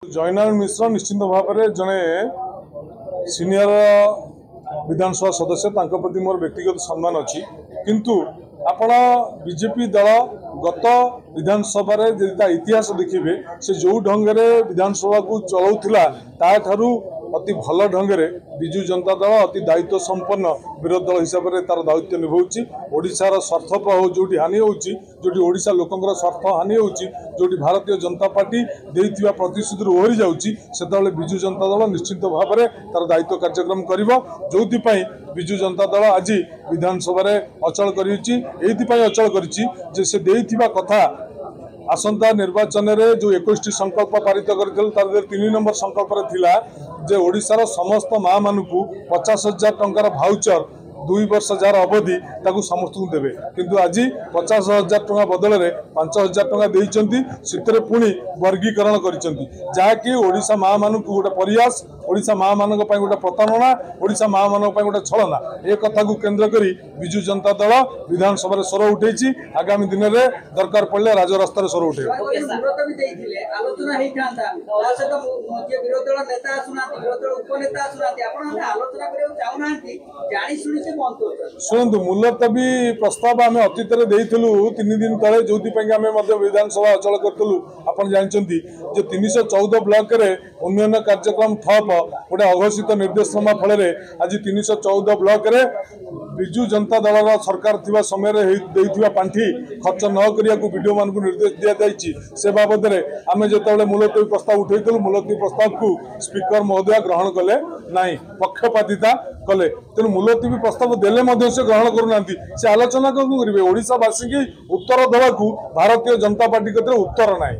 जयनारायण मिश्र निश्चित भाव में जड़े सीनियर विधानसभा सदस्य प्रति मोर व्यक्तिगत सम्मान अच्छी किंतु आपण बीजेपी दल गत विधानसभा इतिहास देखिए से जो ढंगे विधानसभा को चलाऊला ताठू अति भल ढंगे विजु जनता दल अति दायित्व संपन्न विरोधी दल हिसाब से तार दायित्व निभाऊँच ओडिशार स्वार्थ जो हानि होती ओडिशा लोकंर स्वार्थ हानि होती जो भारतीय जनता पार्टी देइथिबा प्रतिश्रुति ओहरी जाउची सेतबेले विजु जनता दल निश्चित भाव में तार दायित्व कार्यक्रम करिवो जोथिपाई विजु जनता दल आज विधानसभा अचल करिछि एइथिपाई अचल करिछि जे से देइथिबा कथा आसंता निर्वाचन में जो 21 संकल्प पारित कर 3 नंबर संकल्प थिला जे ओडिशार समस्त माँ मानू 50,000 टंकार भाउचर 2 वर्ष जार अवधि ताकू समस्त को देवे किंतु आज 50,000 टंका बदल में 5,000 टंका देइचंती सितरे पुणी वर्गीकरण करिसंती जाकि ओडिशा माँ मानू गोटे प्रयास ओडिशा माँ मान गोटे प्रताड़ना ओडिशा माँ मान गोटे छलना ए कथा को केन्द्र करी विजु जनता दल विधानसभा स्वर उठे आगामी दिन में दरकार पड़े राजरास्तार स्वर उठे शुणु मुलतवी प्रस्ताव आम अतीत 3 दिन तले जो विधानसभा अचल करूँ आप जानते 314 ब्लॉक रे उन्नयन कार्यक्रम ठप गोटे अघोषित निर्देशनामा फल आज 314 ब्लॉक रे विजु जनता दल सरकार थिबा समय पांठी खर्च न करिया को वीडियो मान को निर्देश दिया जायछि से बाबद रे आमे जेतबेले मुलतवी प्रस्ताव उठैतलु मुलतवी प्रस्ताव को स्पीकर महोदय ग्रहण कले नाही पक्षपातिता कले तेणु मुलतवी प्रस्ताव देले मध्य से ग्रहण करूनांती से आलोचना कौन करेंगे ओडिशावासी की उत्तर दवा को भारतीय जनता पार्टी कते उत्तर नाही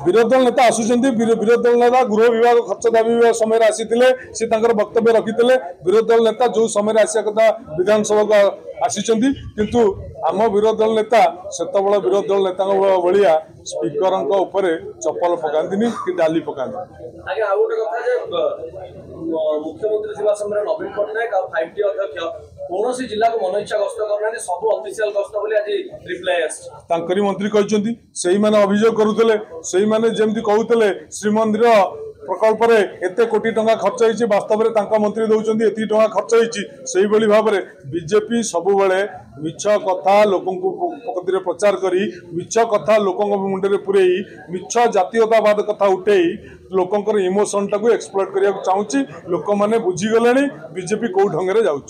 विरोधी दल नेता आसुचंती विरोधी दल नेता गृह विभाग खर्च दाबी विभाग समय आसीथिले से तांकर वक्तव्य रखिथिले विरोधी दल नेता जो समय आसिया कथा विधानसभा को आसीचंती किंतु आम विरोधी दल नेता सेतबेला विरोधी दल नेता भलिया स्पीकर ऊपर चप्पल पकांतिनी कि डाली पकांती आगे आ गोटे कथा जे मुख्यमंत्री थिबा समय नवीन पटनायक आ 5T अध्यक्ष कौन जिला को मन इच्छा गस्त करना सब ऑफिशियल गस्त बोली आज रिप्लाई तांकरी मंत्री कहते से अभियोग करुले से जमी कहते श्रीमंदिर प्रकल्प रे एते कोटी टंका खर्च होइछि वास्तव में मंत्री दौरान एति टंका खर्च होइछि भाव में बीजेपी सबुबले मिछ कथा लोक प्रचार करी मिछ कथा लोक मुंडे पुरे मिछ जातीयतावाद कथा उठे लोकंर इमोशन टाक एक्सप्लोर करने चाहूँगी लोक मैंने बुझीगले बीजेपी कौ ढंग से जाऊँ।